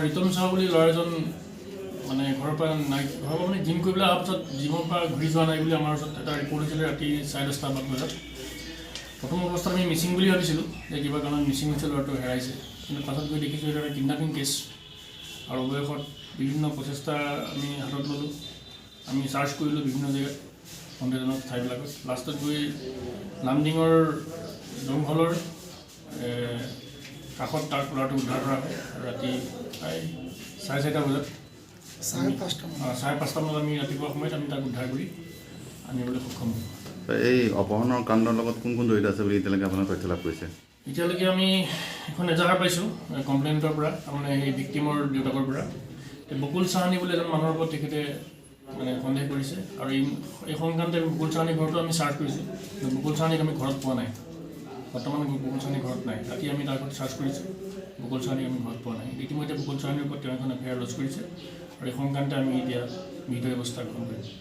ৰিতম চাহ বুলি ল'ৰা এজন মানে ঘৰৰ পৰা নাই, ঘৰৰ পৰা মানে জিম কৰিবলৈ অহাৰ পিছত জিমৰ পৰা ঘূৰি যোৱা নাই বুলি আমাৰ ওচৰত এটা ৰিপৰ্ট হৈছিলে ৰাতি 10:30 বজাত। প্ৰথম অৱস্থাত আমি মিচিং বুলি ভাবিছিলোঁ যে কিবা কাৰণত মিচিং হৈছে, ল'ৰাটো হেৰাইছে। কিন্তু পাছত গৈ দেখিছোঁ এটা কিডনাপিং কেছ আৰু অৱশেষত বিভিন্ন প্ৰচেষ্টা আমি হাতত ল'লোঁ। আমি চাৰ্চ কৰিলোঁ বিভিন্ন জেগাত সন্দেহজনক ঠাইবিলাকত। লাষ্টত গৈ নামডিঙৰ জংঘলৰ কাষত তাৰ ল'ৰাটো উদ্ধাৰ কৰা হয় ৰাতি প্ৰায় 4:30 বজাত। 5:30 বজাত আমি ৰাতিপুৱা সময়ত আমি তাক উদ্ধাৰ কৰি আনিবলৈ সক্ষম হ'লোঁ। এই অপহৰণৰ কাণ্ডৰ লগত কোন কোন জড়িত আছে বুলি এতিয়ালৈকে আপোনাৰ তথ্য লাভ কৰিছে? এতিয়ালৈকে আমি এখন এজাহাৰ পাইছোঁ কমপ্লেইণ্টৰ পৰা, তাৰমানে সেই ভিক্টিমৰ দেউতাকৰ পৰা। বকুল চাহানী বুলি এজন মানুহৰ ওপৰত তেখেতে মানে সন্দেহ কৰিছে আৰু এই সংক্ৰান্তে বকুল চাহানীৰ ঘৰতো আমি চাৰ্চ কৰিছোঁ। বকুল চাহানীক আমি ঘৰত পোৱা নাই, বৰ্তমান বকুল চাহানী ঘৰত নাই। ৰাতি আমি তাৰ ঘৰত চাৰ্চ কৰিছোঁ, বকুল চাহানীক আমি ঘৰত পোৱা নাই। ইতিমধ্যে বকুল চাহানীৰ ওপৰত তেওঁ এখন এফআইআৰ লজ কৰিছে আৰু এই সংক্ৰান্তে আমি এতিয়া বিহিত ব্যৱস্থা গ্ৰহণ কৰিছোঁ।